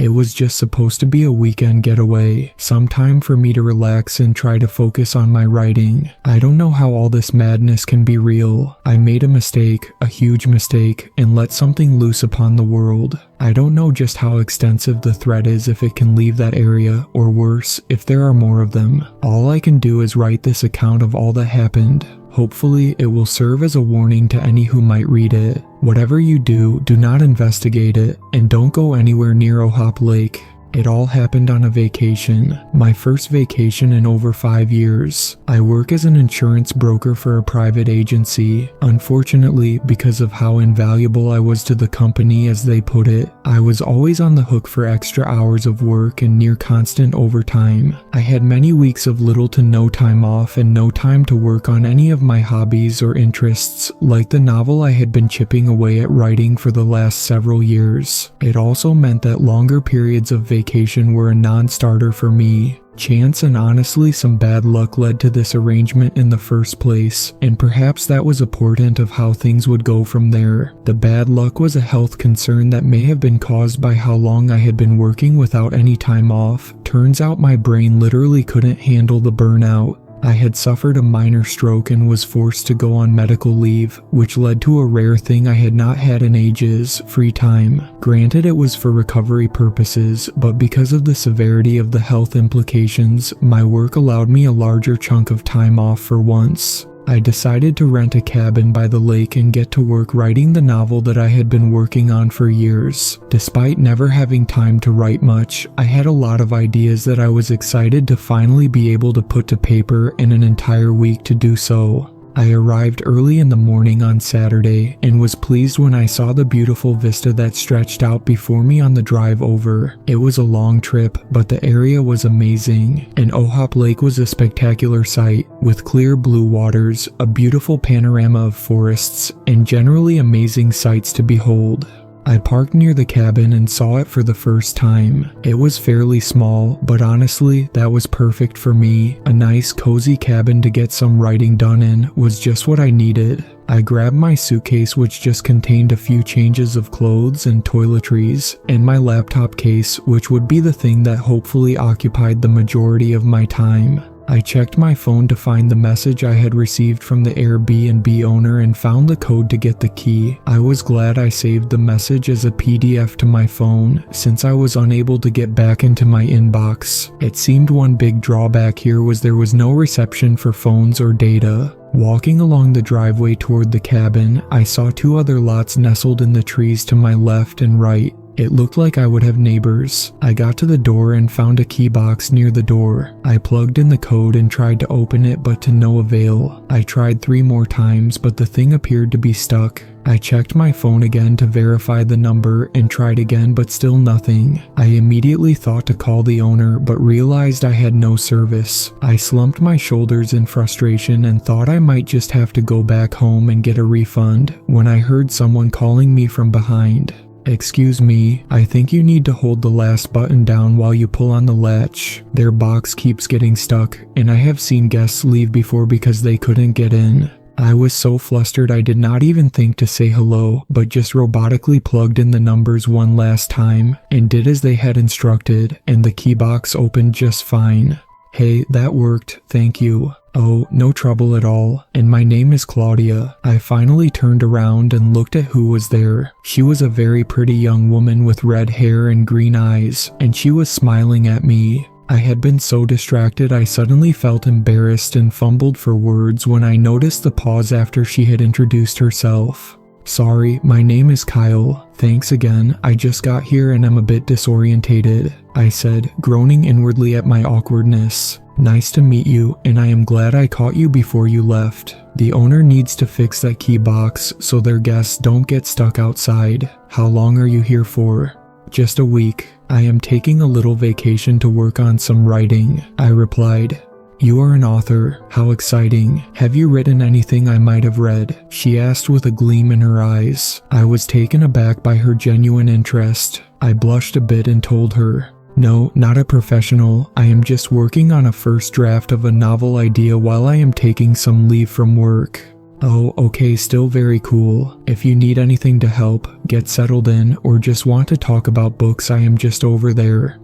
It was just supposed to be a weekend getaway, some time for me to relax and try to focus on my writing. I don't know how all this madness can be real. I made a mistake, a huge mistake, and let something loose upon the world. I don't know just how extensive the threat is if it can leave that area, or worse, if there are more of them. All I can do is write this account of all that happened. Hopefully, it will serve as a warning to any who might read it. Whatever you do, do not investigate it, and don't go anywhere near Ohop Lake. It all happened on a vacation, my first vacation in over 5 years. I work as an insurance broker for a private agency. Unfortunately, because of how invaluable I was to the company, as they put it, I was always on the hook for extra hours of work and near constant overtime. I had many weeks of little to no time off and no time to work on any of my hobbies or interests, like the novel I had been chipping away at writing for the last several years. It also meant that longer periods of vacation were a non-starter for me. Chance and honestly some bad luck led to this arrangement in the first place, and perhaps that was a portent of how things would go from there. The bad luck was a health concern that may have been caused by how long I had been working without any time off. Turns out my brain literally couldn't handle the burnout. I had suffered a minor stroke and was forced to go on medical leave, which led to a rare thing I had not had in ages: free time. Granted, it was for recovery purposes, but because of the severity of the health implications, my work allowed me a larger chunk of time off for once. I decided to rent a cabin by the lake and get to work writing the novel that I had been working on for years. Despite never having time to write much, I had a lot of ideas that I was excited to finally be able to put to paper in an entire week to do so. I arrived early in the morning on Saturday and was pleased when I saw the beautiful vista that stretched out before me on the drive over. It was a long trip, but the area was amazing, and Ohop Lake was a spectacular sight, with clear blue waters, a beautiful panorama of forests, and generally amazing sights to behold. I parked near the cabin and saw it for the first time. It was fairly small, but honestly, that was perfect for me. A nice, cozy cabin to get some writing done in was just what I needed. I grabbed my suitcase, which just contained a few changes of clothes and toiletries, and my laptop case, which would be the thing that hopefully occupied the majority of my time. I checked my phone to find the message I had received from the Airbnb owner and found the code to get the key. I was glad I saved the message as a PDF to my phone, since I was unable to get back into my inbox. It seemed one big drawback here was there was no reception for phones or data. Walking along the driveway toward the cabin, I saw 2 other lots nestled in the trees to my left and right. It looked like I would have neighbors. I got to the door and found a key box near the door. I plugged in the code and tried to open it, but to no avail. I tried 3 more times, but the thing appeared to be stuck. I checked my phone again to verify the number and tried again, but still nothing. I immediately thought to call the owner, but realized I had no service. I slumped my shoulders in frustration and thought I might just have to go back home and get a refund, when I heard someone calling me from behind. "Excuse me, I think you need to hold the last button down while you pull on the latch. Their box keeps getting stuck, and I have seen guests leave before because they couldn't get in." I was so flustered I did not even think to say hello, but just robotically plugged in the numbers one last time, and did as they had instructed, and the key box opened just fine. "Hey, that worked, thank you." "Oh, no trouble at all, and my name is Claudia." I finally turned around and looked at who was there. She was a very pretty young woman with red hair and green eyes, and she was smiling at me. I had been so distracted I suddenly felt embarrassed and fumbled for words when I noticed the pause after she had introduced herself. "Sorry, my name is Kyle. Thanks again, I just got here and am a bit disorientated," I said, groaning inwardly at my awkwardness. "Nice to meet you, and I am glad I caught you before you left. The owner needs to fix that key box so their guests don't get stuck outside. How long are you here for?" "Just a week. I am taking a little vacation to work on some writing," I replied. You are an author. How exciting. Have you written anything I might have read? She asked with a gleam in her eyes. I was taken aback by her genuine interest. I blushed a bit and told her, "No, not a professional. I am just working on a first draft of a novel idea while I am taking some leave from work." "Oh, okay, still very cool. If you need anything to help, get settled in, or just want to talk about books, I am just over there."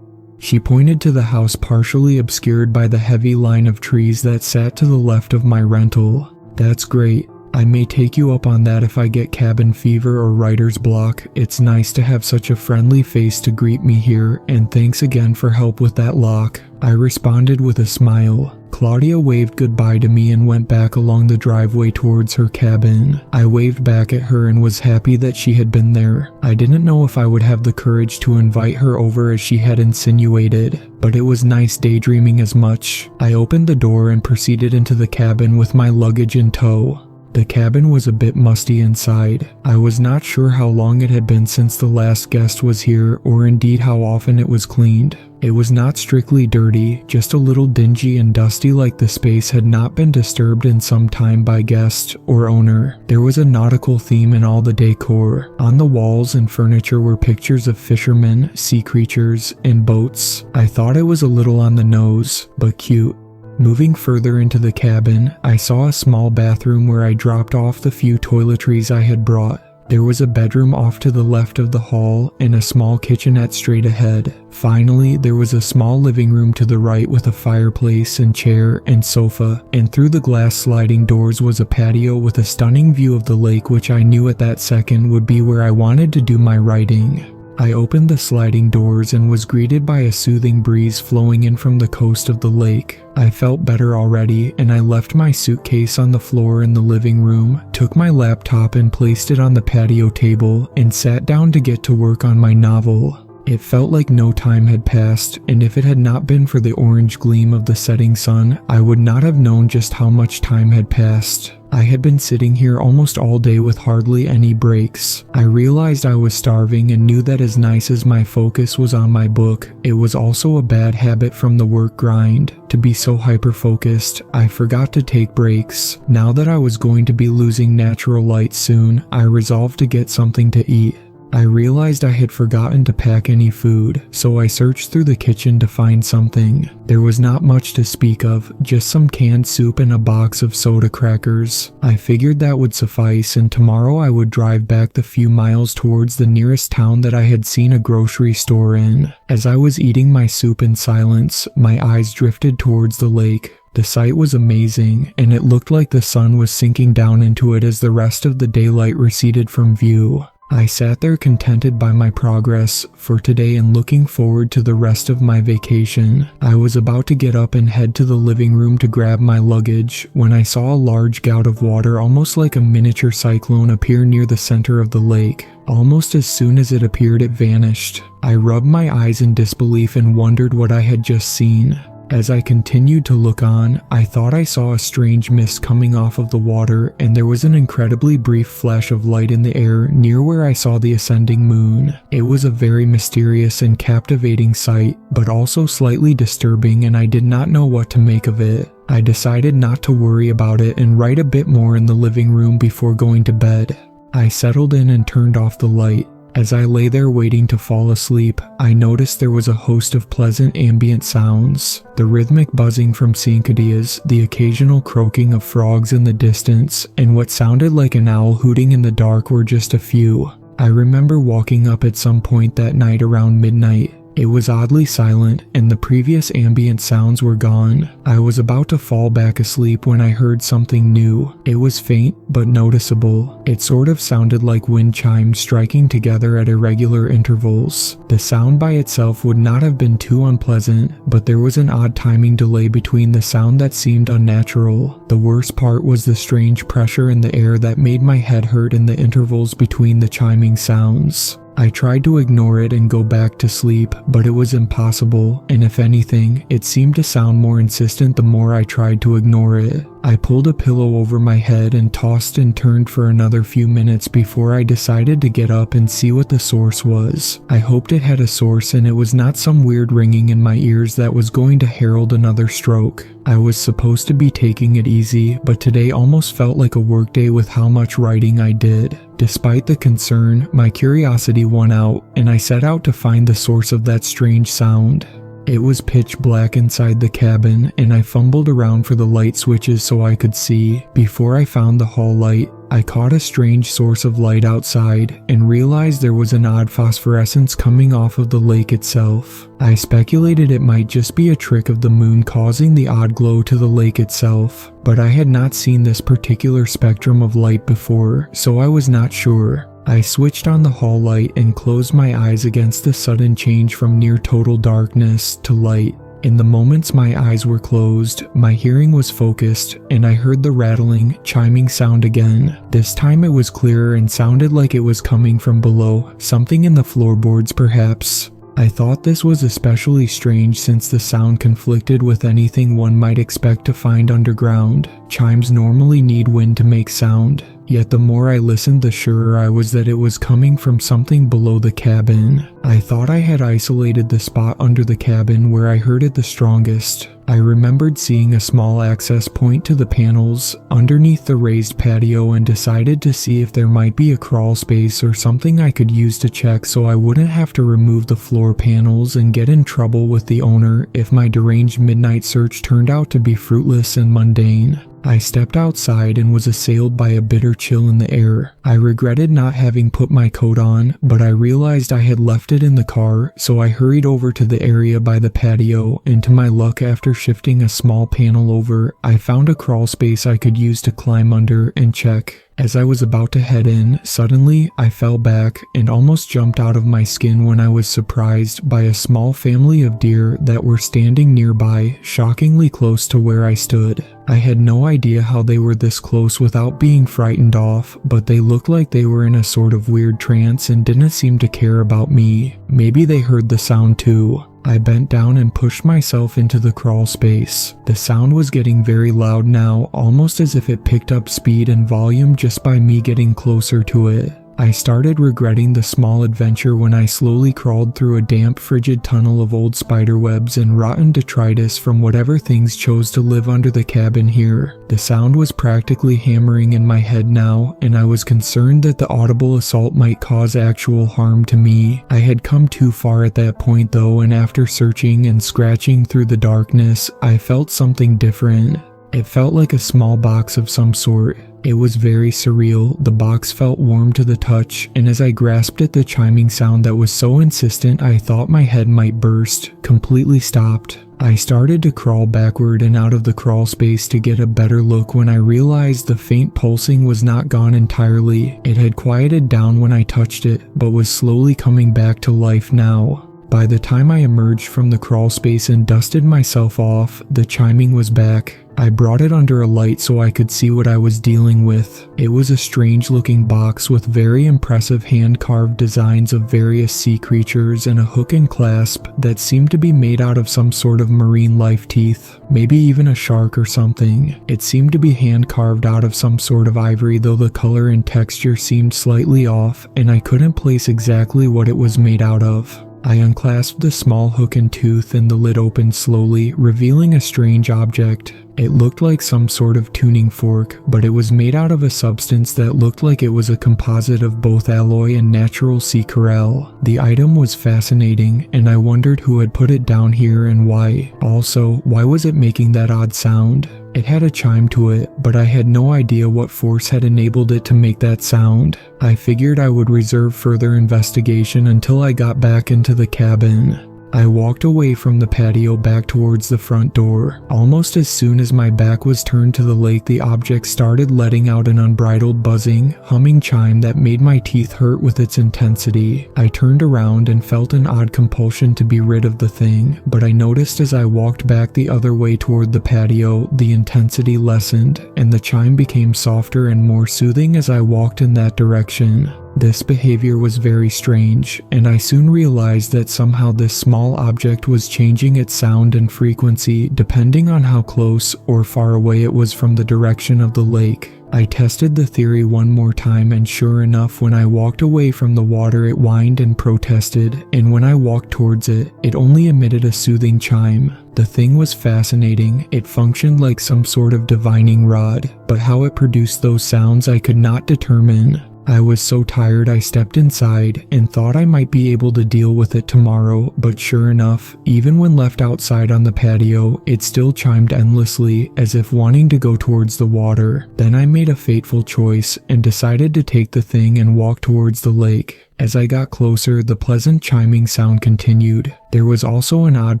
She pointed to the house partially obscured by the heavy line of trees that sat to the left of my rental. "That's great. I may take you up on that if I get cabin fever or writer's block. It's nice to have such a friendly face to greet me here, and thanks again for help with that lock." I responded with a smile. Claudia waved goodbye to me and went back along the driveway towards her cabin. I waved back at her and was happy that she had been there. I didn't know if I would have the courage to invite her over as she had insinuated, but it was nice daydreaming as much. I opened the door and proceeded into the cabin with my luggage in tow. The cabin was a bit musty inside. I was not sure how long it had been since the last guest was here, or indeed how often it was cleaned. It was not strictly dirty, just a little dingy and dusty, like the space had not been disturbed in some time by guest or owner. There was a nautical theme in all the decor. On the walls and furniture were pictures of fishermen, sea creatures, and boats. I thought it was a little on the nose, but cute. Moving further into the cabin, I saw a small bathroom where I dropped off the few toiletries I had brought. There was a bedroom off to the left of the hall and a small kitchenette straight ahead. Finally, there was a small living room to the right with a fireplace and chair and sofa, and through the glass sliding doors was a patio with a stunning view of the lake, which I knew at that second would be where I wanted to do my writing. I opened the sliding doors and was greeted by a soothing breeze flowing in from the coast of the lake. I felt better already, and I left my suitcase on the floor in the living room, took my laptop and placed it on the patio table, and sat down to get to work on my novel. It felt like no time had passed, and if it had not been for the orange gleam of the setting sun, I would not have known just how much time had passed. I had been sitting here almost all day with hardly any breaks. I realized I was starving and knew that as nice as my focus was on my book, it was also a bad habit from the work grind. To be so hyper-focused, I forgot to take breaks. Now that I was going to be losing natural light soon, I resolved to get something to eat. I realized I had forgotten to pack any food, so I searched through the kitchen to find something. There was not much to speak of, just some canned soup and a box of soda crackers. I figured that would suffice, and tomorrow I would drive back the few miles towards the nearest town that I had seen a grocery store in. As I was eating my soup in silence, my eyes drifted towards the lake. The sight was amazing, and it looked like the sun was sinking down into it as the rest of the daylight receded from view. I sat there contented by my progress for today and looking forward to the rest of my vacation. I was about to get up and head to the living room to grab my luggage when I saw a large gout of water, almost like a miniature cyclone, appear near the center of the lake. Almost as soon as it appeared, it vanished. I rubbed my eyes in disbelief and wondered what I had just seen. As I continued to look on, I thought I saw a strange mist coming off of the water, and there was an incredibly brief flash of light in the air near where I saw the ascending moon. It was a very mysterious and captivating sight, but also slightly disturbing, and I did not know what to make of it. I decided not to worry about it and write a bit more in the living room before going to bed. I settled in and turned off the light. As I lay there waiting to fall asleep, I noticed there was a host of pleasant ambient sounds. The rhythmic buzzing from cicadas, the occasional croaking of frogs in the distance, and what sounded like an owl hooting in the dark were just a few. I remember walking up at some point that night around midnight. It was oddly silent, and the previous ambient sounds were gone. I was about to fall back asleep when I heard something new. It was faint, but noticeable. It sort of sounded like wind chimes striking together at irregular intervals. The sound by itself would not have been too unpleasant, but there was an odd timing delay between the sound that seemed unnatural. The worst part was the strange pressure in the air that made my head hurt in the intervals between the chiming sounds. I tried to ignore it and go back to sleep, but it was impossible, and if anything, it seemed to sound more insistent the more I tried to ignore it. I pulled a pillow over my head and tossed and turned for another few minutes before I decided to get up and see what the source was. I hoped it had a source and it was not some weird ringing in my ears that was going to herald another stroke. I was supposed to be taking it easy, but today almost felt like a workday with how much writing I did. Despite the concern, my curiosity won out, and I set out to find the source of that strange sound. It was pitch black inside the cabin, and I fumbled around for the light switches so I could see. Before I found the hall light, I caught a strange source of light outside and realized there was an odd phosphorescence coming off of the lake itself. I speculated it might just be a trick of the moon causing the odd glow to the lake itself, but I had not seen this particular spectrum of light before, so I was not sure. I switched on the hall light and closed my eyes against the sudden change from near total darkness to light. In the moments my eyes were closed, my hearing was focused, and I heard the rattling, chiming sound again. This time it was clearer and sounded like it was coming from below, something in the floorboards perhaps. I thought this was especially strange since the sound conflicted with anything one might expect to find underground. Chimes normally need wind to make sound, yet the more I listened the surer I was that it was coming from something below the cabin. I thought I had isolated the spot under the cabin where I heard it the strongest. I remembered seeing a small access point to the panels underneath the raised patio and decided to see if there might be a crawl space or something I could use to check so I wouldn't have to remove the floor panels and get in trouble with the owner if my deranged midnight search turned out to be fruitless and mundane. I stepped outside and was assailed by a bitter chill in the air. I regretted not having put my coat on, but I realized I had left it in the car, so I hurried over to the area by the patio, and to my luck, after shifting a small panel over, I found a crawl space I could use to climb under and check. As I was about to head in, suddenly I fell back and almost jumped out of my skin when I was surprised by a small family of deer that were standing nearby, shockingly close to where I stood. I had no idea how they were this close without being frightened off, but they looked like they were in a sort of weird trance and didn't seem to care about me. Maybe they heard the sound too. I bent down and pushed myself into the crawl space. The sound was getting very loud now, almost as if it picked up speed and volume just by me getting closer to it. I started regretting the small adventure when I slowly crawled through a damp, frigid tunnel of old spiderwebs and rotten detritus from whatever things chose to live under the cabin here. The sound was practically hammering in my head now, and I was concerned that the audible assault might cause actual harm to me. I had come too far at that point though, and after searching and scratching through the darkness, I felt something different. It felt like a small box of some sort. It was very surreal. The box felt warm to the touch, and as I grasped it, the chiming sound that was so insistent I thought my head might burst, completely stopped. I started to crawl backward and out of the crawl space to get a better look when I realized the faint pulsing was not gone entirely. It had quieted down when I touched it, but was slowly coming back to life now. By the time I emerged from the crawl space and dusted myself off, the chiming was back. I brought it under a light so I could see what I was dealing with. It was a strange-looking box with very impressive hand-carved designs of various sea creatures and a hook and clasp that seemed to be made out of some sort of marine life teeth, maybe even a shark or something. It seemed to be hand-carved out of some sort of ivory, though the color and texture seemed slightly off, and I couldn't place exactly what it was made out of. I unclasped the small hook and tooth and the lid opened slowly, revealing a strange object. It looked like some sort of tuning fork, but it was made out of a substance that looked like it was a composite of both alloy and natural sea coral. The item was fascinating, and I wondered who had put it down here and why. Also, why was it making that odd sound? It had a chime to it, but I had no idea what force had enabled it to make that sound. I figured I would reserve further investigation until I got back into the cabin. I walked away from the patio back towards the front door. Almost as soon as my back was turned to the lake, the object started letting out an unbridled buzzing, humming chime that made my teeth hurt with its intensity. I turned around and felt an odd compulsion to be rid of the thing, but I noticed as I walked back the other way toward the patio, the intensity lessened, and the chime became softer and more soothing as I walked in that direction. This behavior was very strange, and I soon realized that somehow this small object was changing its sound and frequency depending on how close or far away it was from the direction of the lake. I tested the theory one more time, and sure enough, when I walked away from the water it whined and protested, and when I walked towards it, it only emitted a soothing chime. The thing was fascinating. It functioned like some sort of divining rod, but how it produced those sounds I could not determine. I was so tired I stepped inside and thought I might be able to deal with it tomorrow, but sure enough, even when left outside on the patio, it still chimed endlessly as if wanting to go towards the water. Then I made a fateful choice and decided to take the thing and walk towards the lake. As I got closer, the pleasant chiming sound continued. There was also an odd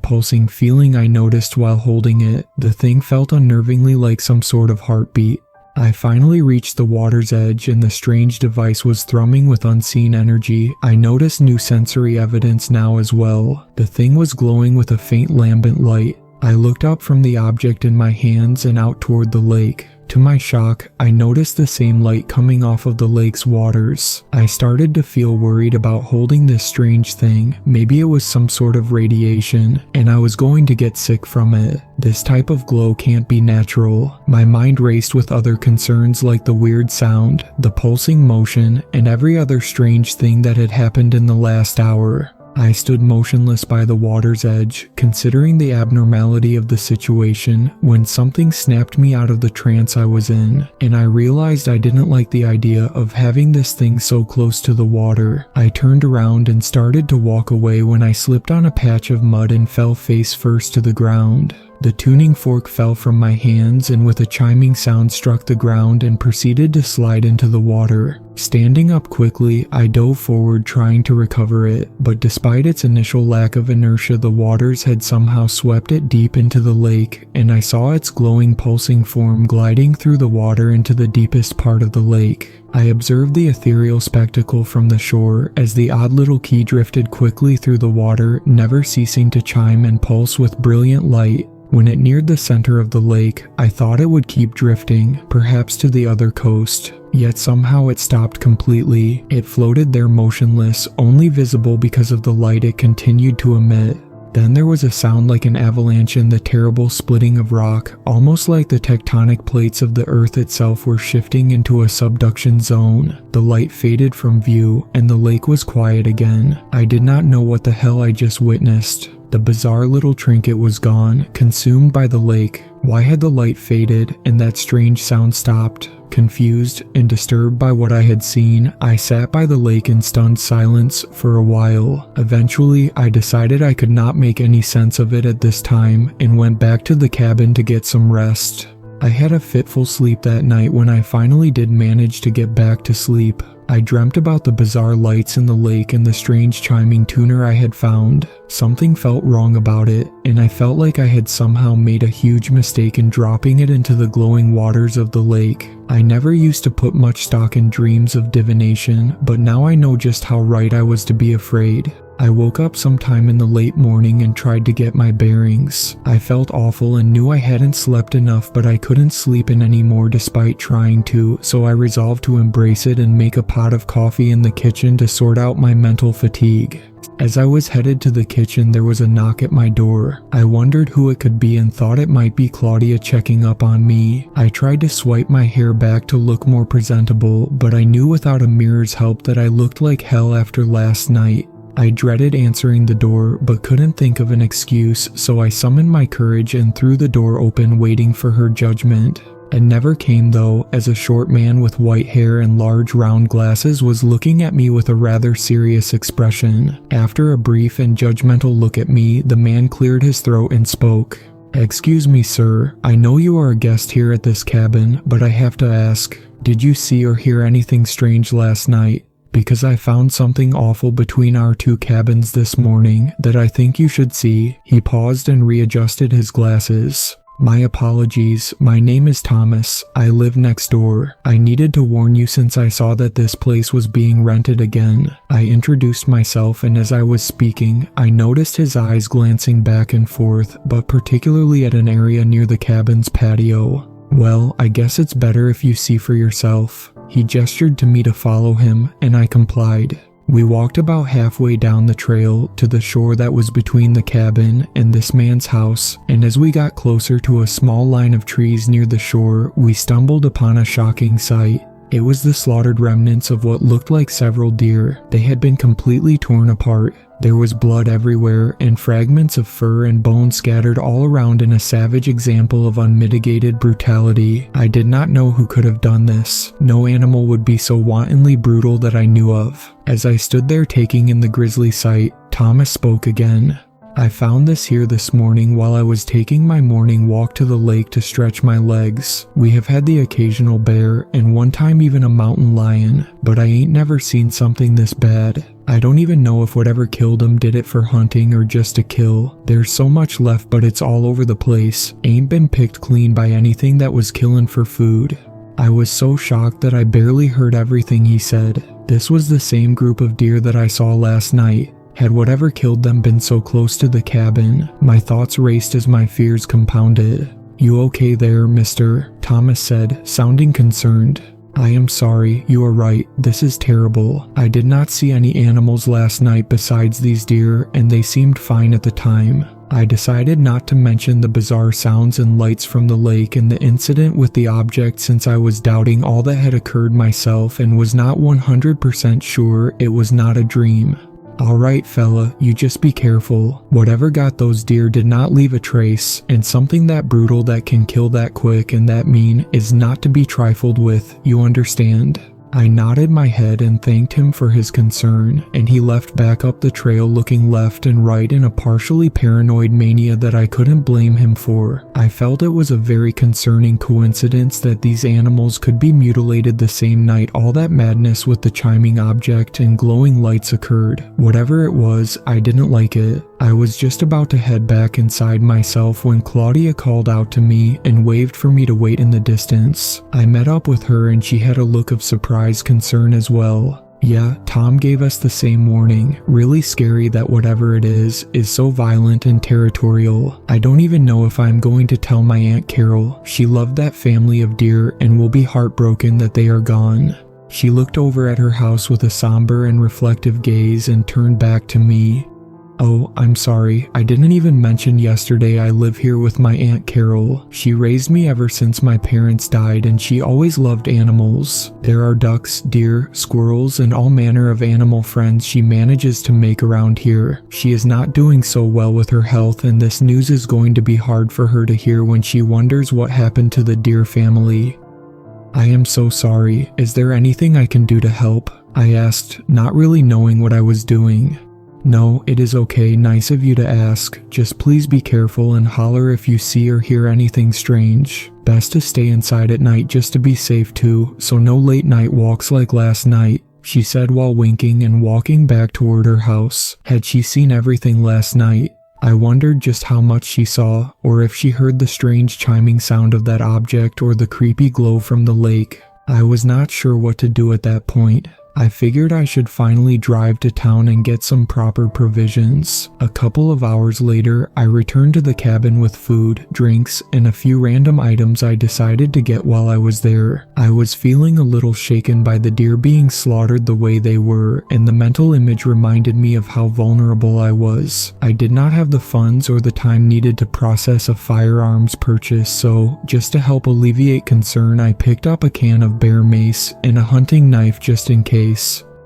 pulsing feeling I noticed while holding it. The thing felt unnervingly like some sort of heartbeat. I finally reached the water's edge and the strange device was thrumming with unseen energy. I noticed new sensory evidence now as well. The thing was glowing with a faint lambent light. I looked up from the object in my hands and out toward the lake. To my shock, I noticed the same light coming off of the lake's waters. I started to feel worried about holding this strange thing. Maybe it was some sort of radiation, and I was going to get sick from it. This type of glow can't be natural. My mind raced with other concerns like the weird sound, the pulsing motion, and every other strange thing that had happened in the last hour. I stood motionless by the water's edge, considering the abnormality of the situation, when something snapped me out of the trance I was in, and I realized I didn't like the idea of having this thing so close to the water. I turned around and started to walk away when I slipped on a patch of mud and fell face first to the ground. The tuning fork fell from my hands and with a chiming sound struck the ground and proceeded to slide into the water. Standing up quickly, I dove forward trying to recover it, but despite its initial lack of inertia, the waters had somehow swept it deep into the lake, and I saw its glowing pulsing form gliding through the water into the deepest part of the lake. I observed the ethereal spectacle from the shore as the odd little key drifted quickly through the water, never ceasing to chime and pulse with brilliant light. When it neared the center of the lake, I thought it would keep drifting, perhaps to the other coast. Yet somehow it stopped completely. It floated there motionless, only visible because of the light it continued to emit. Then there was a sound like an avalanche and the terrible splitting of rock, almost like the tectonic plates of the earth itself were shifting into a subduction zone. The light faded from view, and the lake was quiet again. I did not know what the hell I just witnessed. The bizarre little trinket was gone, consumed by the lake. Why had the light faded and that strange sound stopped? Confused and disturbed by what I had seen, I sat by the lake in stunned silence for a while. Eventually, I decided I could not make any sense of it at this time and went back to the cabin to get some rest. I had a fitful sleep that night when I finally did manage to get back to sleep. I dreamt about the bizarre lights in the lake and the strange chiming tuner I had found. Something felt wrong about it, and I felt like I had somehow made a huge mistake in dropping it into the glowing waters of the lake. I never used to put much stock in dreams of divination, but now I know just how right I was to be afraid. I woke up sometime in the late morning and tried to get my bearings. I felt awful and knew I hadn't slept enough, but I couldn't sleep in anymore despite trying to, so I resolved to embrace it and make a pot of coffee in the kitchen to sort out my mental fatigue. As I was headed to the kitchen, there was a knock at my door. I wondered who it could be and thought it might be Claudia checking up on me. I tried to swipe my hair back to look more presentable, but I knew without a mirror's help that I looked like hell after last night. I dreaded answering the door, but couldn't think of an excuse, so I summoned my courage and threw the door open, waiting for her judgment. It never came though, as a short man with white hair and large round glasses was looking at me with a rather serious expression. After a brief and judgmental look at me, the man cleared his throat and spoke. "Excuse me, sir. I know you are a guest here at this cabin, but I have to ask, did you see or hear anything strange last night? Because I found something awful between our two cabins this morning that I think you should see." He paused and readjusted his glasses. "My apologies. My name is Thomas. I live next door. I needed to warn you since I saw that this place was being rented again." I introduced myself, and as I was speaking, I noticed his eyes glancing back and forth, but particularly at an area near the cabin's patio. "Well, I guess it's better if you see for yourself." He gestured to me to follow him, and I complied. We walked about halfway down the trail to the shore that was between the cabin and this man's house, and as we got closer to a small line of trees near the shore, we stumbled upon a shocking sight. It was the slaughtered remnants of what looked like several deer. They had been completely torn apart. There was blood everywhere and fragments of fur and bone scattered all around in a savage example of unmitigated brutality. I did not know who could have done this. No animal would be so wantonly brutal that I knew of. As I stood there taking in the grisly sight, Thomas spoke again. I found this here this morning while I was taking my morning walk to the lake to stretch my legs. We have had the occasional bear and one time even a mountain lion, but I ain't never seen something this bad. I don't even know if whatever killed him did it for hunting or just to kill. There's so much left, but it's all over the place. Ain't been picked clean by anything that was killing for food. I was so shocked that I barely heard everything he said. This was the same group of deer that I saw last night. Had whatever killed them been so close to the cabin? My thoughts raced as my fears compounded. "You okay there, mister?" Thomas said, sounding concerned. "I am sorry, you are right, this is terrible. I did not see any animals last night besides these deer, and they seemed fine at the time." I decided not to mention the bizarre sounds and lights from the lake and the incident with the object since I was doubting all that had occurred myself and was not 100% sure it was not a dream. "Alright fella, you just be careful. Whatever got those deer did not leave a trace, and something that brutal that can kill that quick and that mean is not to be trifled with, you understand?" I nodded my head and thanked him for his concern, and he left back up the trail looking left and right in a partially paranoid mania that I couldn't blame him for. I felt it was a very concerning coincidence that these animals could be mutilated the same night all that madness with the chiming object and glowing lights occurred. Whatever it was, I didn't like it. I was just about to head back inside myself when Claudia called out to me and waved for me to wait in the distance. I met up with her and she had a look of surprised concern as well. "Yeah, Tom gave us the same warning. Really scary that whatever it is so violent and territorial. I don't even know if I'm going to tell my Aunt Carol. She loved that family of deer and will be heartbroken that they are gone." She looked over at her house with a somber and reflective gaze and turned back to me. "Oh, I'm sorry. I didn't even mention yesterday I live here with my Aunt Carol. She raised me ever since my parents died and she always loved animals. There are ducks, deer, squirrels, and all manner of animal friends she manages to make around here. She is not doing so well with her health and this news is going to be hard for her to hear when she wonders what happened to the deer family." "I am so sorry. Is there anything I can do to help?" I asked, not really knowing what I was doing. "No, it is okay, nice of you to ask. Just please be careful and holler if you see or hear anything strange. Best to stay inside at night just to be safe too, so no late night walks like last night," she said while winking and walking back toward her house. Had she seen everything last night? I wondered just how much she saw, or if she heard the strange chiming sound of that object or the creepy glow from the lake. I was not sure what to do at that point. I figured I should finally drive to town and get some proper provisions. A couple of hours later, I returned to the cabin with food, drinks, and a few random items I decided to get while I was there. I was feeling a little shaken by the deer being slaughtered the way they were, and the mental image reminded me of how vulnerable I was. I did not have the funds or the time needed to process a firearms purchase, so just to help alleviate concern, I picked up a can of bear mace and a hunting knife just in case.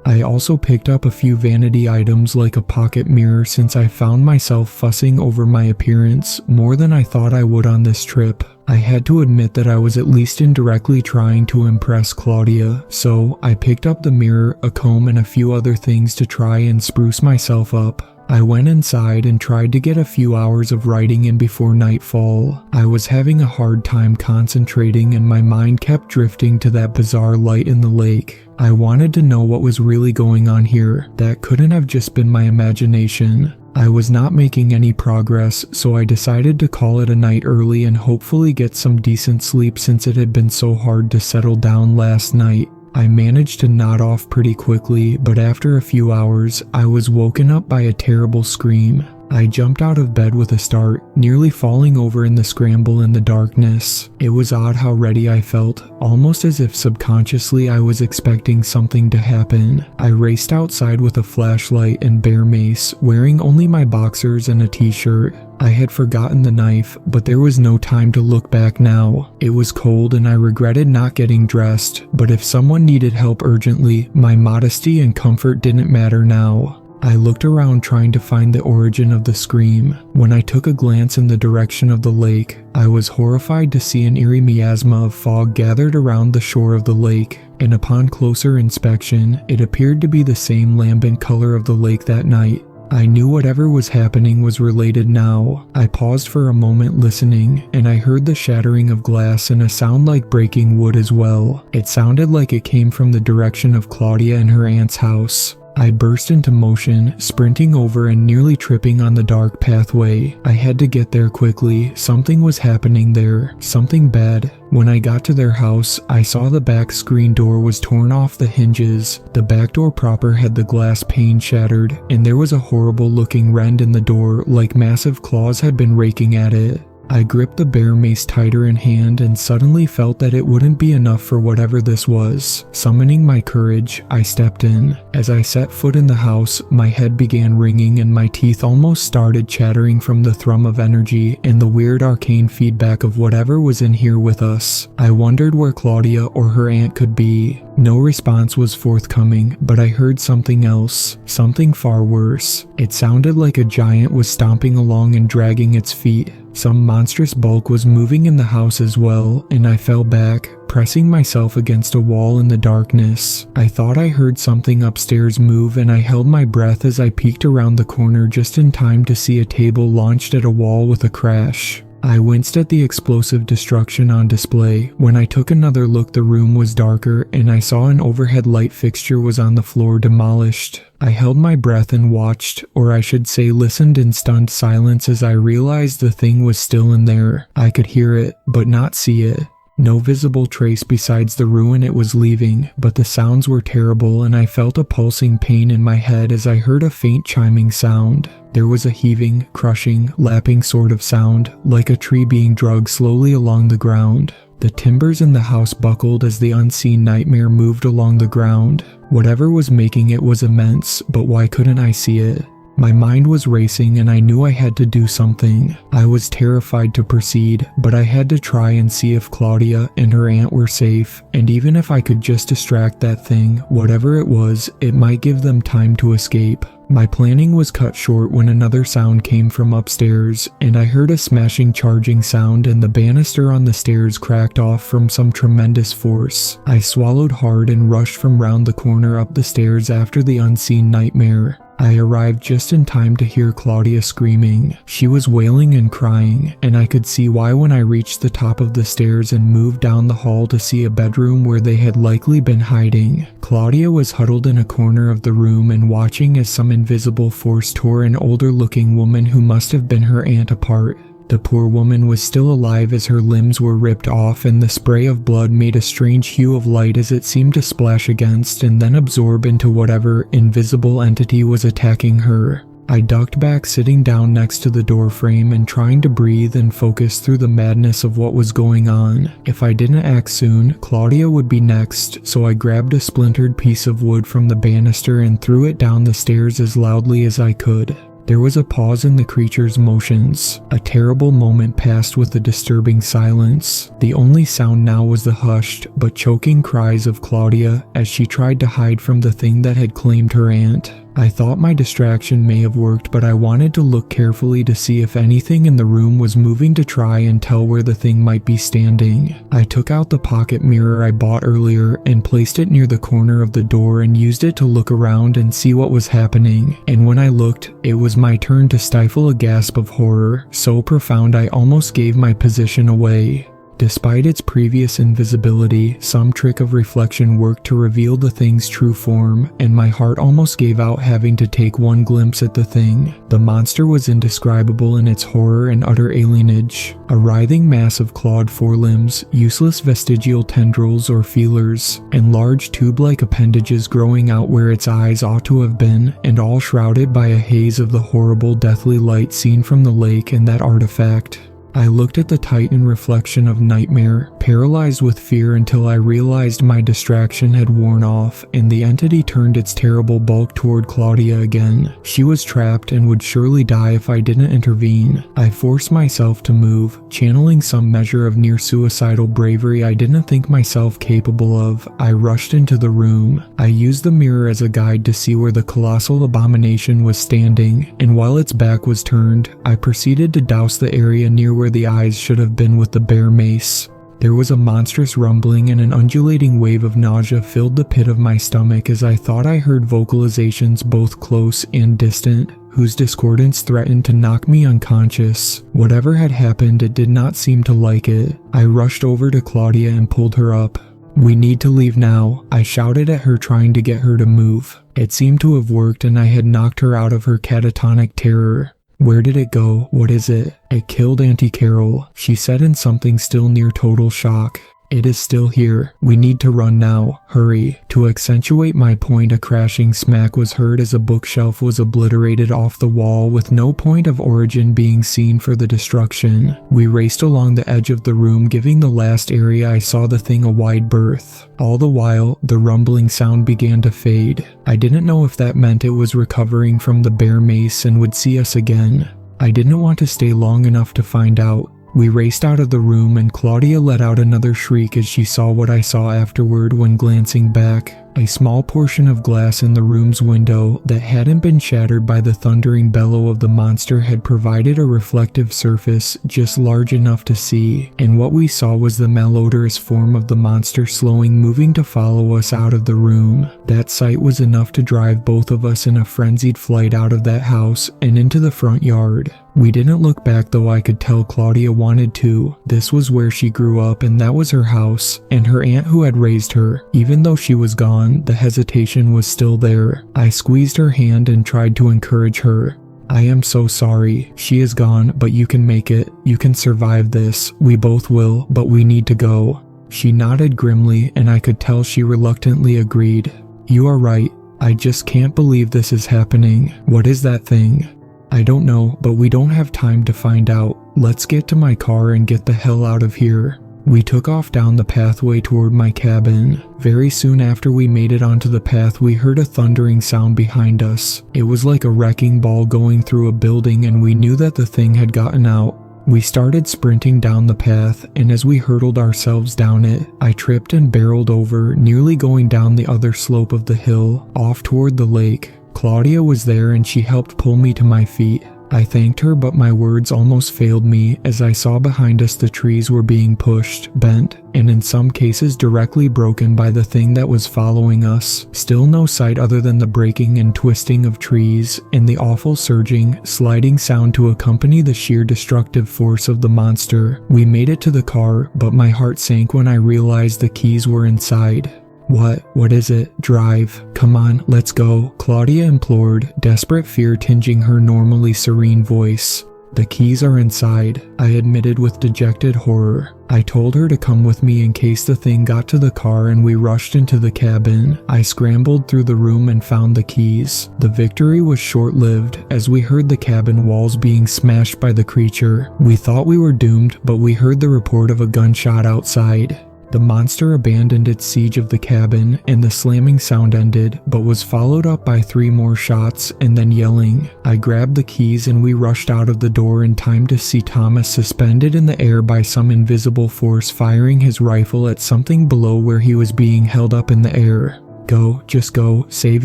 I also picked up a few vanity items like a pocket mirror since I found myself fussing over my appearance more than I thought I would on this trip. I had to admit that I was at least indirectly trying to impress Claudia, so I picked up the mirror, a comb, and a few other things to try and spruce myself up. I went inside and tried to get a few hours of writing in before nightfall. I was having a hard time concentrating and my mind kept drifting to that bizarre light in the lake. I wanted to know what was really going on here. That couldn't have just been my imagination. I was not making any progress, so I decided to call it a night early and hopefully get some decent sleep since it had been so hard to settle down last night. I managed to nod off pretty quickly, but after a few hours, I was woken up by a terrible scream. I jumped out of bed with a start, nearly falling over in the scramble in the darkness. It was odd how ready I felt, almost as if subconsciously I was expecting something to happen. I raced outside with a flashlight and bear mace, wearing only my boxers and a t-shirt. I had forgotten the knife, but there was no time to look back now. It was cold and I regretted not getting dressed, but if someone needed help urgently, my modesty and comfort didn't matter now. I looked around trying to find the origin of the scream. When I took a glance in the direction of the lake, I was horrified to see an eerie miasma of fog gathered around the shore of the lake, and upon closer inspection, it appeared to be the same lambent color of the lake that night. I knew whatever was happening was related now. I paused for a moment listening, and I heard the shattering of glass and a sound like breaking wood as well. It sounded like it came from the direction of Claudia and her aunt's house. I burst into motion, sprinting over and nearly tripping on the dark pathway. I had to get there quickly. Something was happening there, something bad. When I got to their house, I saw the back screen door was torn off the hinges. The back door proper had the glass pane shattered, and there was a horrible looking rend in the door like massive claws had been raking at it. I gripped the bear mace tighter in hand and suddenly felt that it wouldn't be enough for whatever this was. Summoning my courage, I stepped in. As I set foot in the house, my head began ringing and my teeth almost started chattering from the thrum of energy and the weird arcane feedback of whatever was in here with us. I wondered where Claudia or her aunt could be. No response was forthcoming, but I heard something else, something far worse. It sounded like a giant was stomping along and dragging its feet. Some monstrous bulk was moving in the house as well, and I fell back, pressing myself against a wall in the darkness. I thought I heard something upstairs move, and I held my breath as I peeked around the corner just in time to see a table launched at a wall with a crash. I winced at the explosive destruction on display. When I took another look, the room was darker, and I saw an overhead light fixture was on the floor, demolished. I held my breath and watched, or I should say listened in stunned silence as I realized the thing was still in there. I could hear it, but not see it. No visible trace besides the ruin it was leaving, but the sounds were terrible and I felt a pulsing pain in my head as I heard a faint chiming sound. There was a heaving, crushing, lapping sort of sound, like a tree being dragged slowly along the ground. The timbers in the house buckled as the unseen nightmare moved along the ground. Whatever was making it was immense, but why couldn't I see it? My mind was racing and I knew I had to do something. I was terrified to proceed, but I had to try and see if Claudia and her aunt were safe, and even if I could just distract that thing, whatever it was, it might give them time to escape. My planning was cut short when another sound came from upstairs, and I heard a smashing charging sound and the banister on the stairs cracked off from some tremendous force. I swallowed hard and rushed from round the corner up the stairs after the unseen nightmare. I arrived just in time to hear Claudia screaming. She was wailing and crying, and I could see why when I reached the top of the stairs and moved down the hall to see a bedroom where they had likely been hiding. Claudia was huddled in a corner of the room and watching as some invisible force tore an older-looking woman who must have been her aunt apart. The poor woman was still alive as her limbs were ripped off, and the spray of blood made a strange hue of light as it seemed to splash against and then absorb into whatever invisible entity was attacking her. I ducked back, sitting down next to the doorframe and trying to breathe and focus through the madness of what was going on. If I didn't act soon, Claudia would be next, so I grabbed a splintered piece of wood from the banister and threw it down the stairs as loudly as I could. There was a pause in the creature's motions. A terrible moment passed with a disturbing silence. The only sound now was the hushed but choking cries of Claudia as she tried to hide from the thing that had claimed her aunt. I thought my distraction may have worked, but I wanted to look carefully to see if anything in the room was moving to try and tell where the thing might be standing. I took out the pocket mirror I bought earlier and placed it near the corner of the door and used it to look around and see what was happening. And when I looked, it was my turn to stifle a gasp of horror, so profound I almost gave my position away. Despite its previous invisibility, some trick of reflection worked to reveal the thing's true form, and my heart almost gave out having to take one glimpse at the thing. The monster was indescribable in its horror and utter alienage. A writhing mass of clawed forelimbs, useless vestigial tendrils or feelers, and large tube-like appendages growing out where its eyes ought to have been, and all shrouded by a haze of the horrible deathly light seen from the lake and that artifact. I looked at the titan reflection of nightmare, paralyzed with fear until I realized my distraction had worn off, and the entity turned its terrible bulk toward Claudia again. She was trapped and would surely die if I didn't intervene. I forced myself to move, channeling some measure of near-suicidal bravery I didn't think myself capable of. I rushed into the room. I used the mirror as a guide to see where the colossal abomination was standing, and while its back was turned, I proceeded to douse the area near where the eyes should have been with the bare mace. There was a monstrous rumbling and an undulating wave of nausea filled the pit of my stomach as I thought I heard vocalizations both close and distant, whose discordance threatened to knock me unconscious. Whatever had happened, it did not seem to like it. I rushed over to Claudia and pulled her up. "We need to leave now," I shouted at her, trying to get her to move. It seemed to have worked, and I had knocked her out of her catatonic terror. "Where did it go? What is it?" "It killed Auntie Carol," she said in something still near total shock. "It is still here. We need to run now. Hurry." To accentuate my point, a crashing smack was heard as a bookshelf was obliterated off the wall, with no point of origin being seen for the destruction. We raced along the edge of the room, giving the last area I saw the thing a wide berth. All the while, the rumbling sound began to fade. I didn't know if that meant it was recovering from the bare mace and would see us again. I didn't want to stay long enough to find out. We raced out of the room, and Claudia let out another shriek as she saw what I saw afterward when glancing back. A small portion of glass in the room's window that hadn't been shattered by the thundering bellow of the monster had provided a reflective surface just large enough to see, and what we saw was the malodorous form of the monster slowing moving to follow us out of the room. That sight was enough to drive both of us in a frenzied flight out of that house and into the front yard. We didn't look back, though I could tell Claudia wanted to. This was where she grew up, and that was her house, and her aunt who had raised her. Even though she was gone, the hesitation was still there. I squeezed her hand and tried to encourage her. "I am so sorry. She is gone, but you can make it. You can survive this. We both will, but we need to go." She nodded grimly, and I could tell she reluctantly agreed. "You are right. I just can't believe this is happening. What is that thing?" "I don't know, but we don't have time to find out. Let's get to my car and get the hell out of here." We took off down the pathway toward my cabin. Very soon after we made it onto the path, we heard a thundering sound behind us. It was like a wrecking ball going through a building, and we knew that the thing had gotten out. We started sprinting down the path, and as we hurtled ourselves down it, I tripped and barreled over, nearly going down the other slope of the hill, off toward the lake. Claudia was there, and she helped pull me to my feet. I thanked her, but my words almost failed me as I saw behind us the trees were being pushed, bent, and in some cases directly broken by the thing that was following us. Still no sight other than the breaking and twisting of trees, and the awful surging, sliding sound to accompany the sheer destructive force of the monster. We made it to the car, but my heart sank when I realized the keys were inside. What is it? Drive. Come on, let's go," Claudia implored, desperate fear tinging her normally serene voice. "The keys are inside," I admitted with dejected horror. I told her to come with me in case the thing got to the car, and we rushed into the cabin. I scrambled through the room and found the keys. The victory was short-lived, as we heard the cabin walls being smashed by the creature. We thought we were doomed, but we heard the report of a gunshot outside. The monster abandoned its siege of the cabin, and the slamming sound ended, but was followed up by 3 more shots and then yelling. I grabbed the keys and we rushed out of the door in time to see Thomas suspended in the air by some invisible force firing his rifle at something below where he was being held up in the air. "Go, just go, save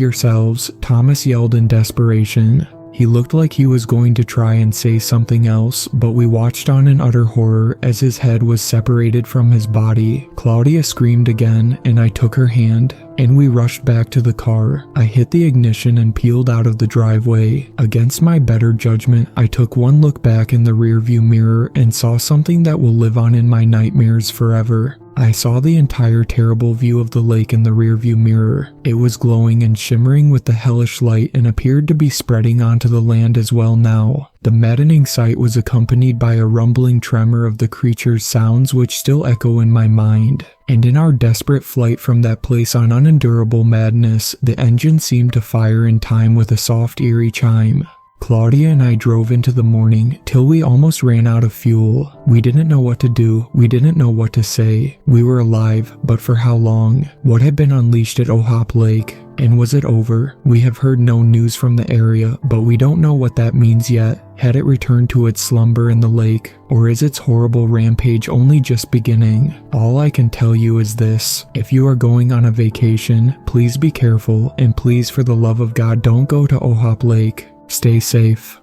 yourselves," Thomas yelled in desperation. He looked like he was going to try and say something else, but we watched on in utter horror as his head was separated from his body. Claudia screamed again, and I took her hand, and we rushed back to the car. I hit the ignition and peeled out of the driveway. Against my better judgment, I took one look back in the rearview mirror and saw something that will live on in my nightmares forever. I saw the entire terrible view of the lake in the rearview mirror. It was glowing and shimmering with the hellish light and appeared to be spreading onto the land as well now. The maddening sight was accompanied by a rumbling tremor of the creature's sounds which still echo in my mind. And in our desperate flight from that place on unendurable madness, the engine seemed to fire in time with a soft eerie chime. Claudia and I drove into the morning till we almost ran out of fuel. We didn't know what to do. We didn't know what to say. We were alive, but for how long? What had been unleashed at Ohop Lake? And was it over? We have heard no news from the area, but we don't know what that means yet. Had it returned to its slumber in the lake? Or is its horrible rampage only just beginning? All I can tell you is this: if you are going on a vacation, please be careful, and please for the love of God don't go to Ohop Lake. Stay safe.